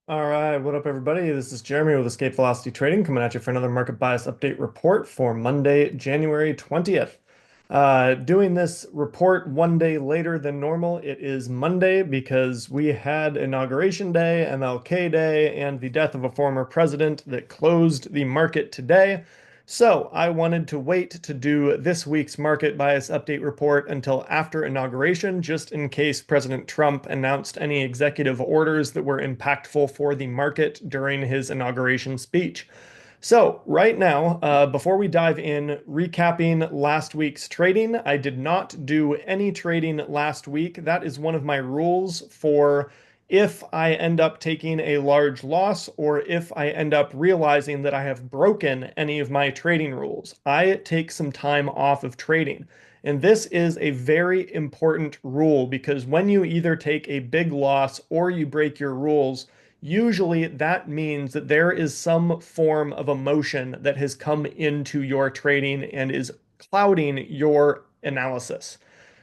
All right, what up, everybody? This is Jeremy with Escape Velocity Trading coming at you for another market bias update report for Monday, January 20th. Doing this report one day later than normal. It is Monday because we had Inauguration Day, MLK Day, and the death of a former president that closed the market today. So I wanted to wait to do this week's market bias update report until after inauguration, just in case President Trump announced any executive orders that were impactful for the market during his inauguration speech. So right now, before we dive in, recapping last week's trading, I did not do any trading last week. That is one of my rules for if I end up taking a large loss or if I end up realizing that I have broken any of my trading rules. I take some time off of trading. And this is a very important rule because when you either take a big loss or you break your rules, usually that means that there is some form of emotion that has come into your trading and is clouding your analysis.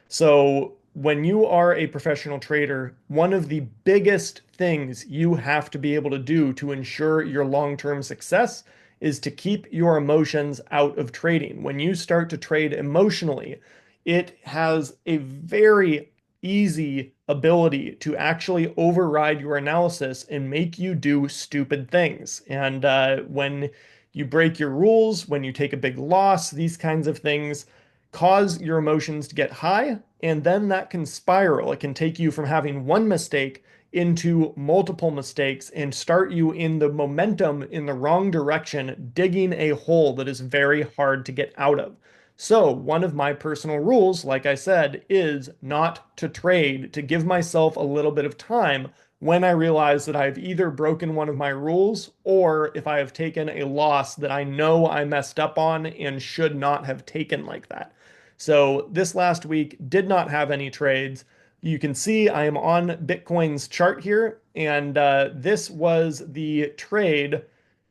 So, when you are a professional trader, one of the biggest things you have to be able to do to ensure your long-term success is to keep your emotions out of trading. When you start to trade emotionally, it has a very easy ability to actually override your analysis and make you do stupid things. And when you break your rules, when you take a big loss, these kinds of things cause your emotions to get high, and then that can spiral. It can take you from having one mistake into multiple mistakes and start you in the momentum in the wrong direction, digging a hole that is very hard to get out of. So, one of my personal rules, like I said, is not to trade, to give myself a little bit of time when I realize that I've either broken one of my rules or if I have taken a loss that I know I messed up on and should not have taken like that. So this last week did not have any trades. You can see I am on Bitcoin's chart here, and this was the trade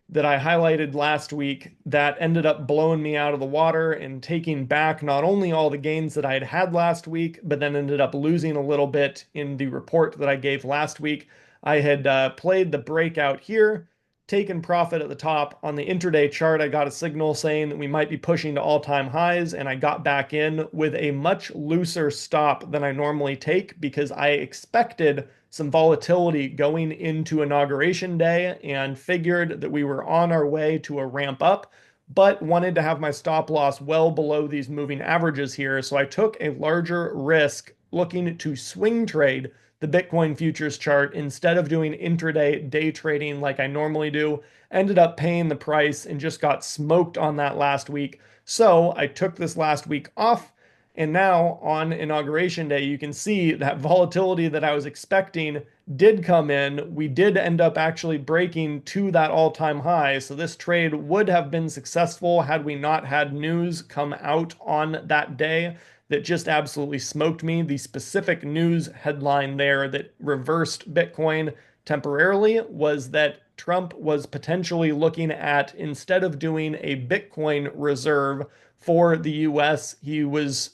that I highlighted last week that ended up blowing me out of the water and taking back not only all the gains that I had had last week, but then ended up losing a little bit in the report that I gave last week. I had played the breakout here, taken profit at the top. On the intraday chart, I got a signal saying that we might be pushing to all-time highs, and I got back in with a much looser stop than I normally take because I expected some volatility going into Inauguration Day and figured that we were on our way to a ramp up, but wanted to have my stop loss well below these moving averages here. So I took a larger risk looking to swing trade the Bitcoin futures chart instead of doing intraday day trading like I normally do. Ended up paying the price and just got smoked on that last week. So I took this last week off. And now on Inauguration Day, you can see that volatility that I was expecting did come in. We did end up actually breaking to that all-time high. So this trade would have been successful had we not had news come out on that day that just absolutely smoked me. The specific news headline there that reversed Bitcoin temporarily was that Trump was potentially looking at, instead of doing a Bitcoin reserve for the US, he was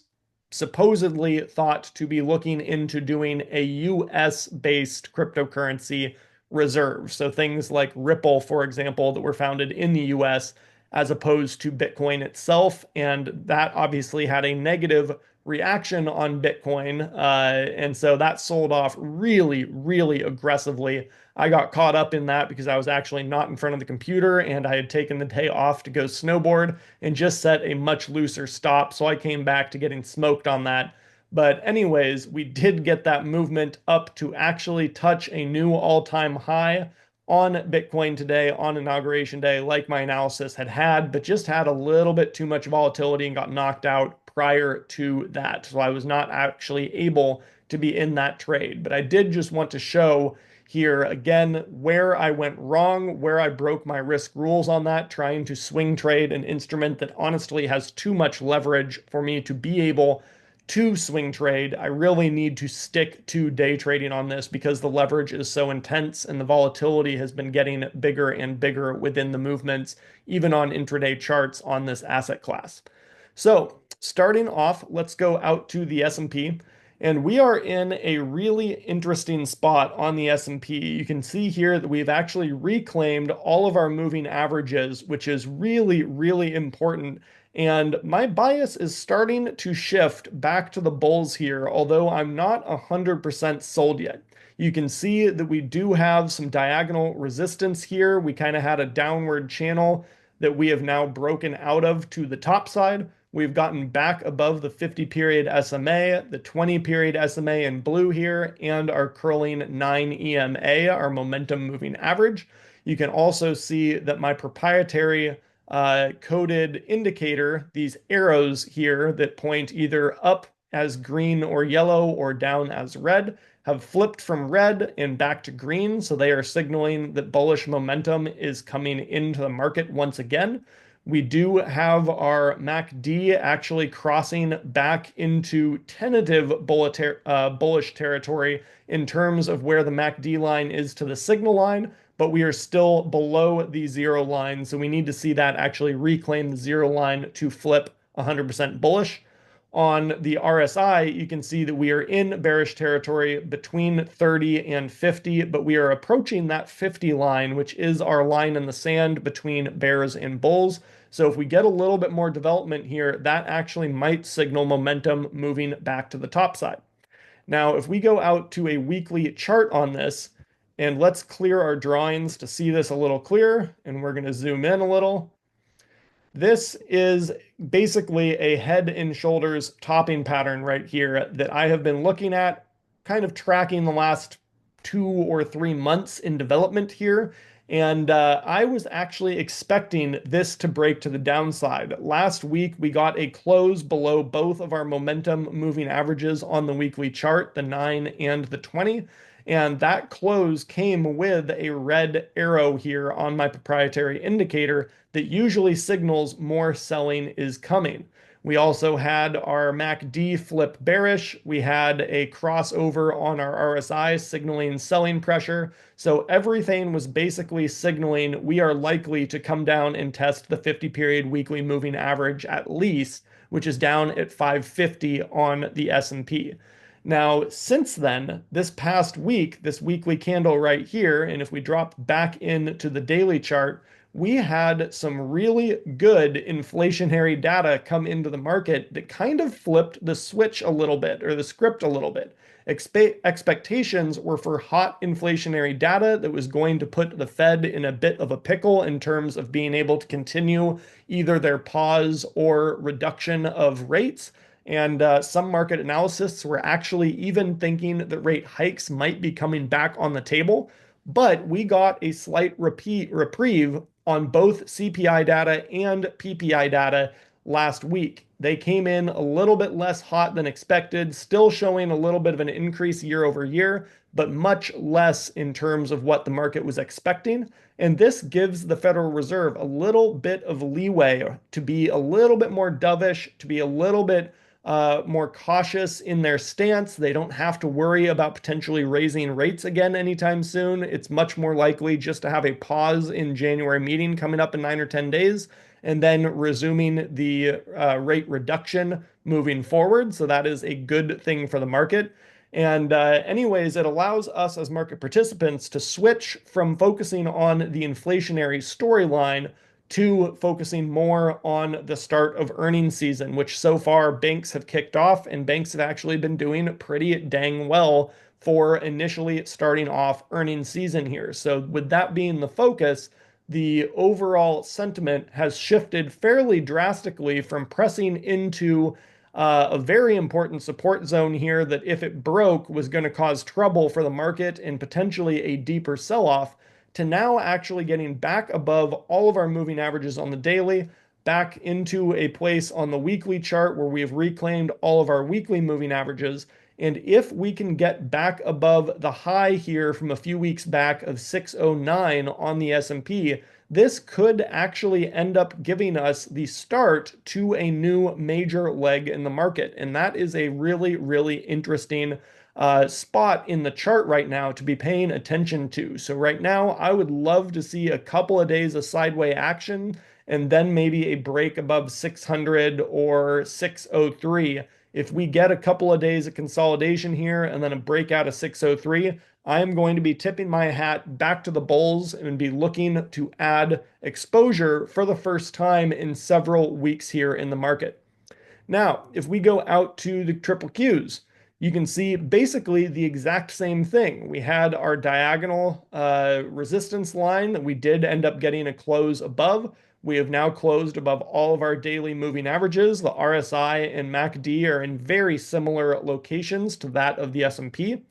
supposedly thought to be looking into doing a US based cryptocurrency reserve. So things like Ripple, for example, that were founded in the US as opposed to Bitcoin itself. And that obviously had a negative reaction on Bitcoin. And so that sold off really, really aggressively. I got caught up in that because I was actually not in front of the computer and I had taken the day off to go snowboard and just set a much looser stop. So I came back to getting smoked on that. But anyways, we did get that movement up to actually touch a new all-time high on Bitcoin today on Inauguration Day, like my analysis had, but just had a little bit too much volatility and got knocked out prior to that. So I was not actually able to be in that trade. But I did just want to show here again where I went wrong, where I broke my risk rules on that, trying to swing trade an instrument that honestly has too much leverage for me to be able to swing trade. I really need to stick to day trading on this because the leverage is so intense and the volatility has been getting bigger and bigger within the movements, even on intraday charts on this asset class. So starting off, let's go out to the S&P. And we are in a really interesting spot on the S&P. You can see here that we've actually reclaimed all of our moving averages, which is really, really important. And my bias is starting to shift back to the bulls here, although I'm not 100% sold yet. You can see that we do have some diagonal resistance here. We kind of had a downward channel that we have now broken out of to the top side. We've gotten back above the 50 period SMA, the 20 period SMA in blue here, and our curling 9 EMA, our momentum moving average. You can also see that my proprietary coded indicator, these arrows here that point either up as green or yellow or down as red, have flipped from red and back to green. So they are signaling that bullish momentum is coming into the market once again. We do have our MACD actually crossing back into tentative bullish territory in terms of where the MACD line is to the signal line, but we are still below the zero line. So we need to see that actually reclaim the zero line to flip 100% bullish. On the RSI, you can see that we are in bearish territory between 30 and 50, but we are approaching that 50 line, which is our line in the sand between bears and bulls. So if we get a little bit more development here, that actually might signal momentum moving back to the top side. Now, if we go out to a weekly chart on this, and let's clear our drawings to see this a little clearer, and we're going to zoom in a little. This is basically a head and shoulders topping pattern right here that I have been looking at, kind of tracking the last 2 or 3 months in development here. And I was actually expecting this to break to the downside. Last week, we got a close below both of our momentum moving averages on the weekly chart, the 9 and the 20. And that close came with a red arrow here on my proprietary indicator that usually signals more selling is coming. We also had our MACD flip bearish. We had a crossover on our RSI signaling selling pressure. So everything was basically signaling we are likely to come down and test the 50 period weekly moving average at least, which is down at 550 on the S&P. Now, since then, this past week, this weekly candle right here, and if we drop back into the daily chart, we had some really good inflationary data come into the market that kind of flipped the switch a little bit, or the script a little bit. Expectations were for hot inflationary data that was going to put the Fed in a bit of a pickle in terms of being able to continue either their pause or reduction of rates. And some market analysts were actually even thinking that rate hikes might be coming back on the table. But we got a slight reprieve on both CPI data and PPI data last week. They came in a little bit less hot than expected, still showing a little bit of an increase year over year, but much less in terms of what the market was expecting. And this gives the Federal Reserve a little bit of leeway to be a little bit more dovish, to be a little bit more cautious in their stance. They don't have to worry about potentially raising rates again anytime soon. It's much more likely just to have a pause in January meeting coming up in 9 or 10 days, and then resuming the rate reduction moving forward. So that is a good thing for the market. And anyways, it allows us as market participants to switch from focusing on the inflationary storyline to focusing more on the start of earnings season, which so far banks have kicked off, and banks have actually been doing pretty dang well for initially starting off earnings season here. So with that being the focus, the overall sentiment has shifted fairly drastically from pressing into a very important support zone here that if it broke was going to cause trouble for the market and potentially a deeper sell-off, to now actually getting back above all of our moving averages on the daily, back into a place on the weekly chart where we have reclaimed all of our weekly moving averages. And if we can get back above the high here from a few weeks back of 609 on the S&P, this could actually end up giving us the start to a new major leg in the market. And that is a really, really interesting spot in the chart right now to be paying attention to. So right now, I would love to see a couple of days of sideways action and then maybe a break above 600 or 603 If we get a couple of days of consolidation here and then a breakout of 603, I am going to be tipping my hat back to the bulls and be looking to add exposure for the first time in several weeks here in the market. Now, if we go out to the triple Qs, you can see basically the exact same thing. We had our diagonal resistance line that we did end up getting a close above. We have now closed above all of our daily moving averages. The RSI and MACD are in very similar locations to that of the S&P.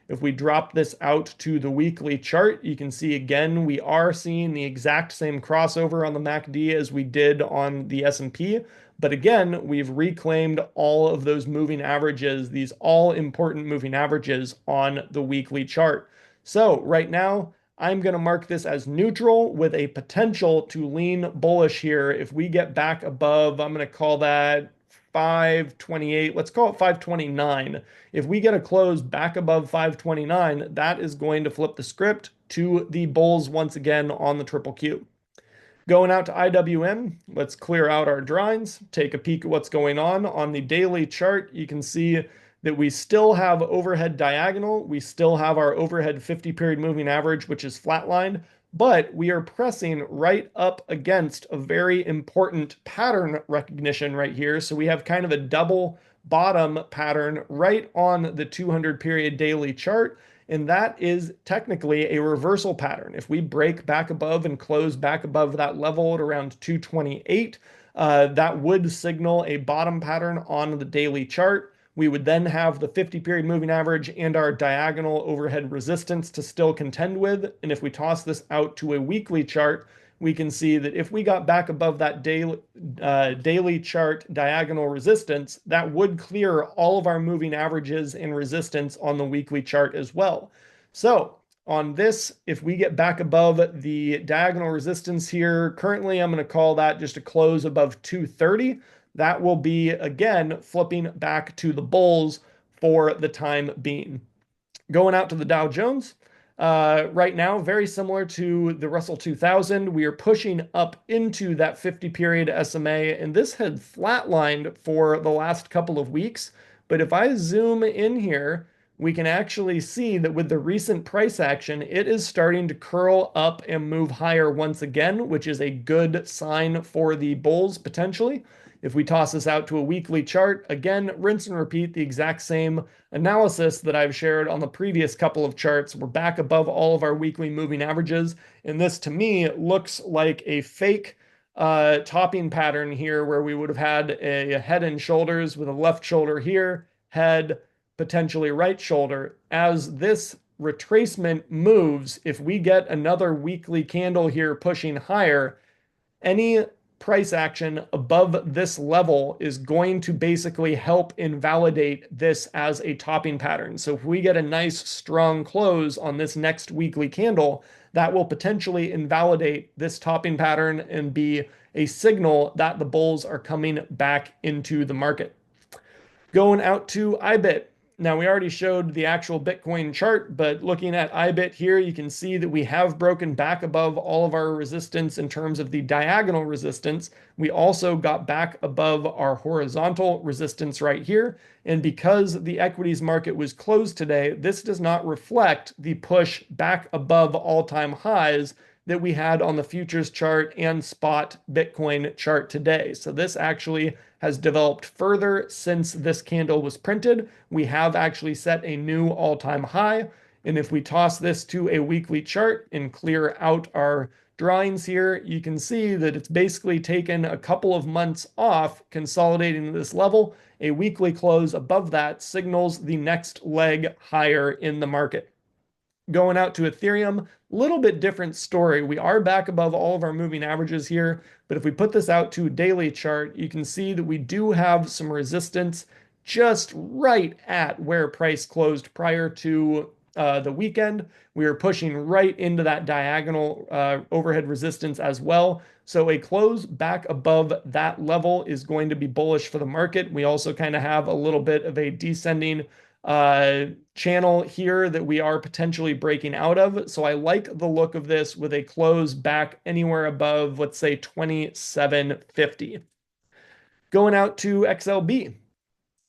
If we drop this out to the weekly chart, you can see again, we are seeing the exact same crossover on the MACD as we did on the S&P. But again, we've reclaimed all of those moving averages, these all important moving averages on the weekly chart. So right now, I'm going to mark this as neutral with a potential to lean bullish here. If we get back above, I'm going to call that 528, let's call it 529. If we get a close back above 529, that is going to flip the script to the bulls once again on the triple Q. Going out to IWM, let's clear out our drawings, take a peek at what's going on. On the daily chart, you can see that we still have overhead diagonal. We still have our overhead 50-period moving average, which is flatlined, but we are pressing right up against a very important pattern recognition right here. So we have kind of a double bottom pattern right on the 200-period daily chart. And that is technically a reversal pattern. If we break back above and close back above that level at around 228, that would signal a bottom pattern on the daily chart. We would then have the 50-period moving average and our diagonal overhead resistance to still contend with. And if we toss this out to a weekly chart, we can see that if we got back above that daily chart diagonal resistance, that would clear all of our moving averages and resistance on the weekly chart as well. So on this, if we get back above the diagonal resistance here, currently I'm going to call that just a close above 230. That will be, again, flipping back to the bulls for the time being. Going out to the Dow Jones. Right now, very similar to the Russell 2000, we are pushing up into that 50-period SMA, and this had flatlined for the last couple of weeks. But if I zoom in here, we can actually see that with the recent price action, it is starting to curl up and move higher once again, which is a good sign for the bulls potentially. If we toss this out to a weekly chart, again, rinse and repeat the exact same analysis that I've shared on the previous couple of charts. We're back above all of our weekly moving averages, and this to me looks like a fake topping pattern here where we would have had a head and shoulders with a left shoulder here, head, potentially right shoulder. As this retracement moves, if we get another weekly candle here pushing higher, any price action above this level is going to basically help invalidate this as a topping pattern. So if we get a nice strong close on this next weekly candle, that will potentially invalidate this topping pattern and be a signal that the bulls are coming back into the market. Going out to IBIT. Now, we already showed the actual Bitcoin chart, but looking at IBIT here, you can see that we have broken back above all of our resistance in terms of the diagonal resistance. We also got back above our horizontal resistance right here. And because the equities market was closed today, this does not reflect the push back above all-time highs that we had on the futures chart and spot Bitcoin chart today. So this actually has developed further since this candle was printed. We have actually set a new all-time high. And if we toss this to a weekly chart and clear out our drawings here, you can see that it's basically taken a couple of months off consolidating this level. A weekly close above that signals the next leg higher in the market. Going out to Ethereum, a little bit different story. We are back above all of our moving averages here, but if we put this out to a daily chart, you can see that we do have some resistance just right at where price closed prior to the weekend. We are pushing right into that diagonal overhead resistance as well. So a close back above that level is going to be bullish for the market. We also kind of have a little bit of a descending channel here that we are potentially breaking out of. So I like the look of this with a close back anywhere above, let's say 2750. Going out to XLB.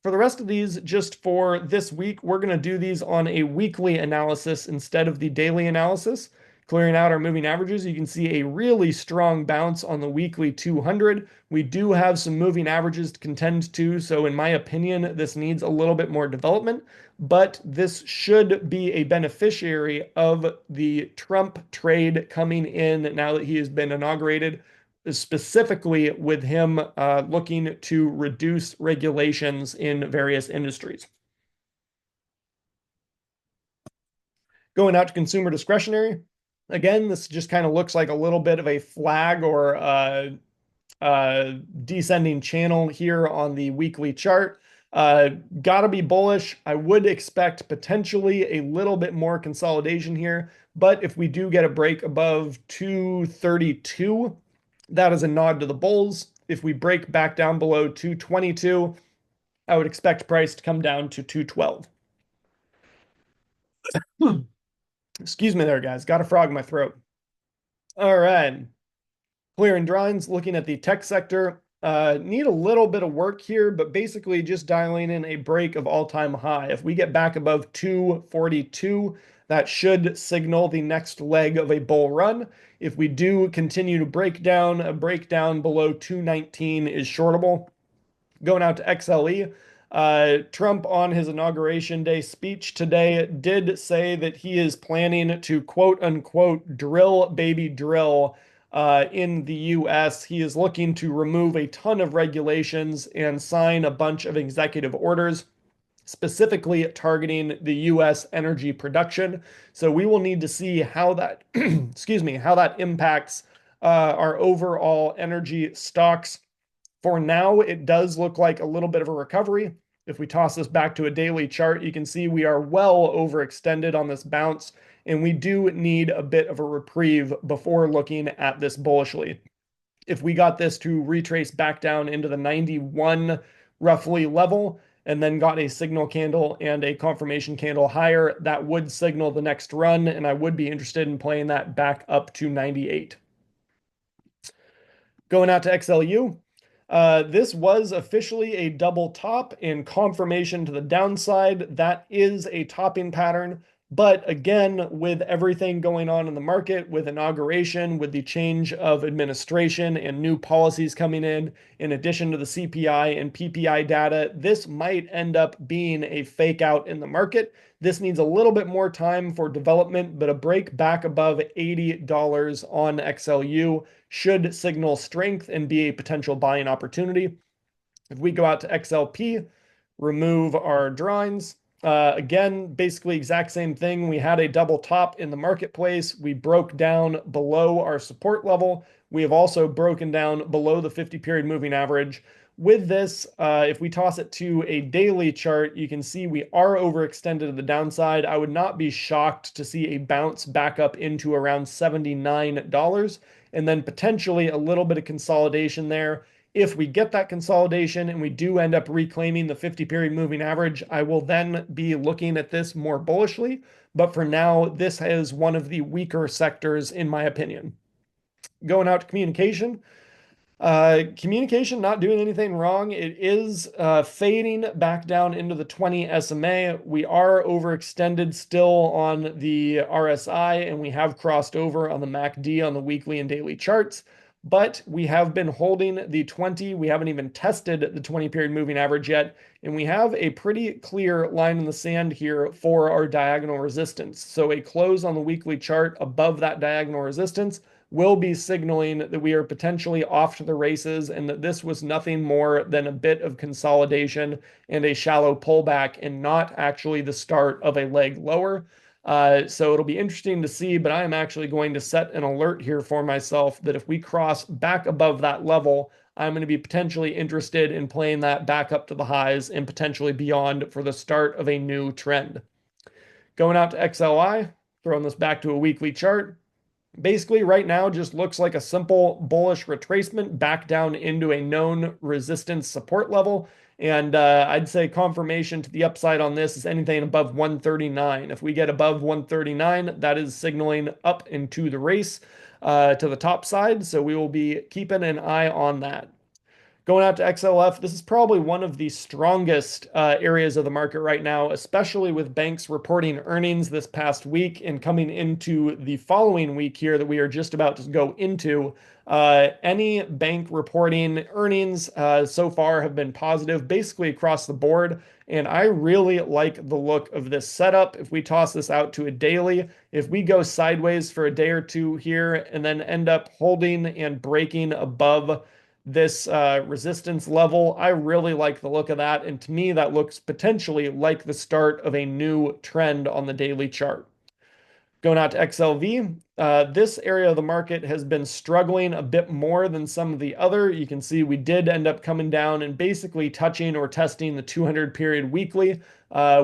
For the rest of these, just for this week, we're going to do these on a weekly analysis instead of the daily analysis. Clearing out our moving averages, you can see a really strong bounce on the weekly 200. We do have some moving averages to contend to, so in my opinion, this needs a little bit more development, but this should be a beneficiary of the Trump trade coming in now that he has been inaugurated, specifically with him looking to reduce regulations in various industries. Going out to consumer discretionary, again, this just kind of looks like a little bit of a flag or descending channel here on the weekly chart. Gotta be bullish. I would expect potentially a little bit more consolidation here, but if we do get a break above 232, that is a nod to the bulls. If we break back down below 222, I would expect price to come down to 212. Excuse me there, guys. Got a frog in my throat. All right. Clearing drawings, looking at the tech sector. Need a little bit of work here, but basically just dialing in a break of all-time high. If we get back above 242, that should signal the next leg of a bull run. If we do continue to break down, a breakdown below 219 is shortable. Going out to XLE, Trump on his inauguration day speech today did say that he is planning to quote unquote drill baby drill in the US. He is looking to remove a ton of regulations and sign a bunch of executive orders, specifically targeting the US energy production. So we will need to see how that, excuse me, how that impacts our overall energy stocks. For now, it does look like a little bit of a recovery. If we toss this back to a daily chart, you can see we are well overextended on this bounce, and we do need a bit of a reprieve before looking at this bullishly. If we got this to retrace back down into the 91 roughly level, and then got a signal candle and a confirmation candle higher, that would signal the next run, and I would be interested in playing that back up to 98. Going out to XLU, this was officially a double top in confirmation to the downside. That is a topping pattern. But again, with everything going on in the market, with inauguration, with the change of administration and new policies coming in addition to the CPI and PPI data, this might end up being a fake out in the market. This needs a little bit more time for development, but a break back above $80 on XLU should signal strength and be a potential buying opportunity. If we go out to XLP, remove our drawings, again, basically exact same thing. We had a double top in the marketplace. We broke down below our support level. We have also broken down below the 50-period moving average. With this, if we toss it to a daily chart, you can see we are overextended to the downside. I would not be shocked to see a bounce back up into around $79 and then potentially a little bit of consolidation there. If we get that consolidation and we do end up reclaiming the 50-period moving average, I will then be looking at this more bullishly. But for now, this is one of the weaker sectors in my opinion. Going out to communication. Communication not doing anything wrong. It is fading back down into the 20 SMA. We are overextended still on the RSI, and we have crossed over on the MACD on the weekly and daily charts. But we have been holding the 20. We haven't even tested the 20-period moving average yet. And we have a pretty clear line in the sand here for our diagonal resistance. So a close on the weekly chart above that diagonal resistance will be signaling that we are potentially off to the races and that this was nothing more than a bit of consolidation and a shallow pullback and not actually the start of a leg lower. So it'll be interesting to see, but I am actually going to set an alert here for myself that if we cross back above that level, I'm going to be potentially interested in playing that back up to the highs and potentially beyond for the start of a new trend. Going out to XLI, throwing this back to a weekly chart. Basically, right now just looks like a simple bullish retracement back down into a known resistance support level. And I'd say confirmation to the upside on this is anything above 139. If we get above 139, that is signaling up into the race to the top side. So we will be keeping an eye on that. Going out to XLF, this is probably one of the strongest areas of the market right now, especially with banks reporting earnings this past week and coming into the following week here that we are just about to go into. Any bank reporting earnings so far have been positive, basically across the board. And I really like the look of this setup. If we toss this out to a daily, if we go sideways for a day or two here and then end up holding and breaking above this resistance level, I really like the look of that. And to me, that looks potentially like the start of a new trend on the daily chart. Going out to XLV, this area of the market has been struggling a bit more than some of the other. You can see we did end up coming down and basically touching or testing the 200 period weekly.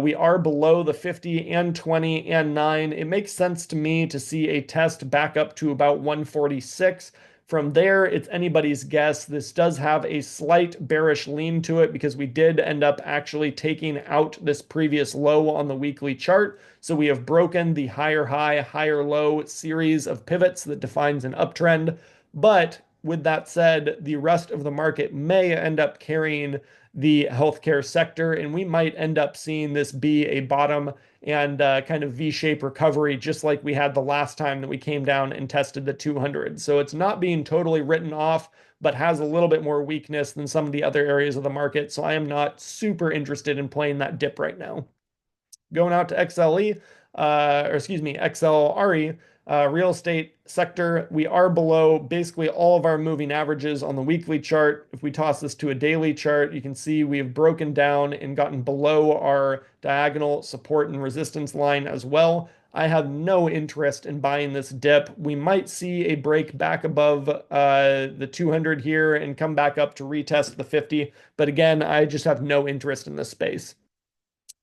We are below the 50 and 20 and 9. It makes sense to me to see a test back up to about 146. From there, it's anybody's guess. This does have a slight bearish lean to it because we did end up actually taking out this previous low on the weekly chart. So we have broken the higher high, higher low series of pivots that defines an uptrend. But with that said, the rest of the market may end up carrying the healthcare sector, and we might end up seeing this be a bottom and kind of V-shaped recovery, just like we had the last time that we came down and tested the 200. So it's not being totally written off, but has a little bit more weakness than some of the other areas of the market. So I am not super interested in playing that dip right now. Going out to XLE, or excuse me, XLRE, real estate sector, we are below basically all of our moving averages on the weekly chart. If we toss this to a daily chart, you can see we have broken down and gotten below our diagonal support and resistance line as well. I have no interest in buying this dip. We might see a break back above the 200 here and come back up to retest the 50. But again, I just have no interest in this space.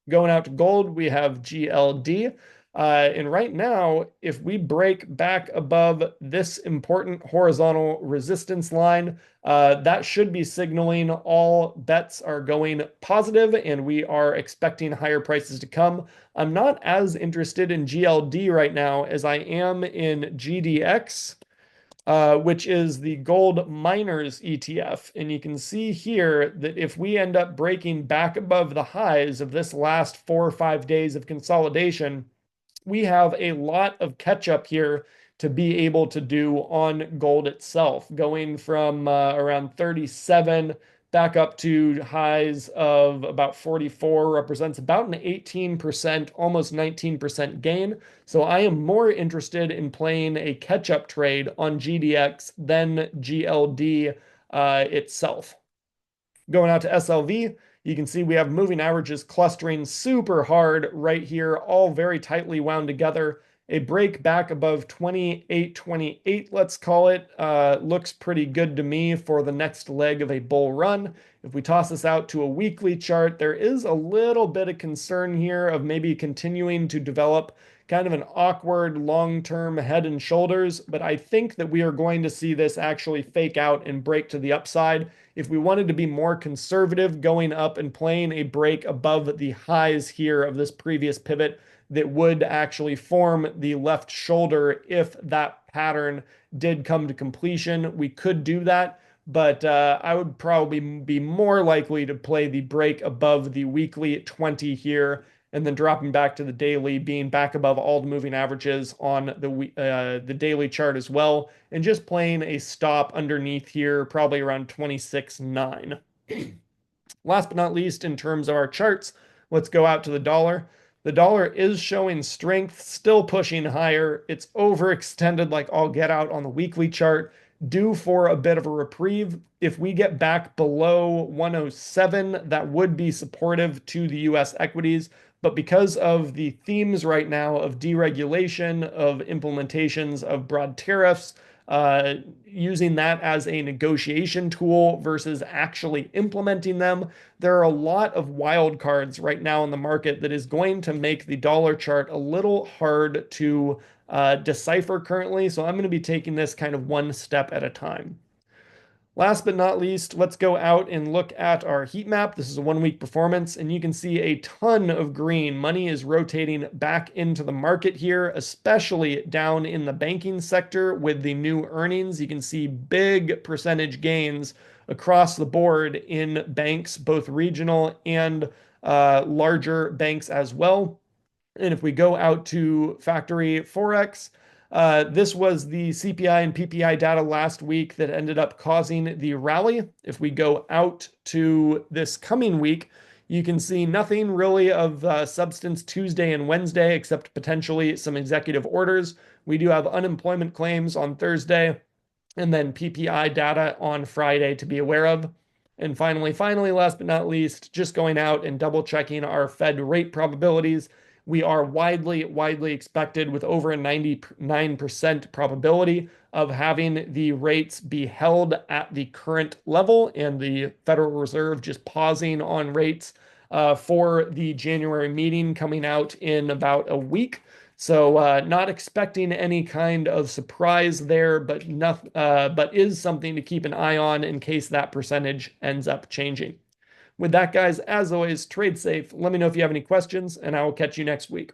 Going out to gold, we have GLD. And right now, if we break back above this important horizontal resistance line, that should be signaling all bets are going positive and we are expecting higher prices to come. I'm not as interested in GLD right now as I am in GDX. Which is the gold miners ETF. And you can see here that if we end up breaking back above the highs of this last 4 or 5 days of consolidation, we have a lot of catch up here to be able to do on gold itself, going from around 37 back up to highs of about 44, represents about an 18%, almost 19% gain. So I am more interested in playing a catch-up trade on GDX than GLD itself. Going out to SLV, you can see we have moving averages clustering super hard right here, all very tightly wound together. A break back above 28.28, let's call it, looks pretty good to me for the next leg of a bull run. If we toss this out to a weekly chart, there is a little bit of concern here of maybe continuing to develop kind of an awkward long-term head and shoulders, but I think that we are going to see this actually fake out and break to the upside. If we wanted to be more conservative going up and playing a break above the highs here of this previous pivot, that would actually form the left shoulder if that pattern did come to completion. We could do that, but I would probably be more likely to play the break above the weekly at 20 here and then dropping back to the daily, being back above all the moving averages on the daily chart as well, and just playing a stop underneath here, probably around 26.9. Last but not least, in terms of our charts, let's go out to the dollar. The dollar is showing strength, still pushing higher. It's overextended like all get out on the weekly chart, due for a bit of a reprieve. If we get back below 107, that would be supportive to the US equities. But because of the themes right now of deregulation, of implementations of broad tariffs, using that as a negotiation tool versus actually implementing them, there are a lot of wild cards right now in the market that is going to make the dollar chart a little hard to decipher currently. So I'm going to be taking this kind of one step at a time. Last but not least, let's go out and look at our heat map. This is a 1 week performance, and you can see a ton of green. Money is rotating back into the market here, especially down in the banking sector with the new earnings. You can see big percentage gains across the board in banks, both regional and larger banks as well. And if we go out to factory Forex, this was the CPI and PPI data last week that ended up causing the rally. If we go out to this coming week, you can see nothing really of substance Tuesday and Wednesday, except potentially some executive orders. We do have unemployment claims on Thursday, and then PPI data on Friday to be aware of. And finally, last but not least, just going out and double checking our Fed rate probabilities. We are widely expected with over a 99% probability of having the rates be held at the current level and the Federal Reserve just pausing on rates for the January meeting coming out in about a week. So not expecting any kind of surprise there, but is something to keep an eye on in case that percentage ends up changing. With that, guys, as always, trade safe. Let me know if you have any questions, and I will catch you next week.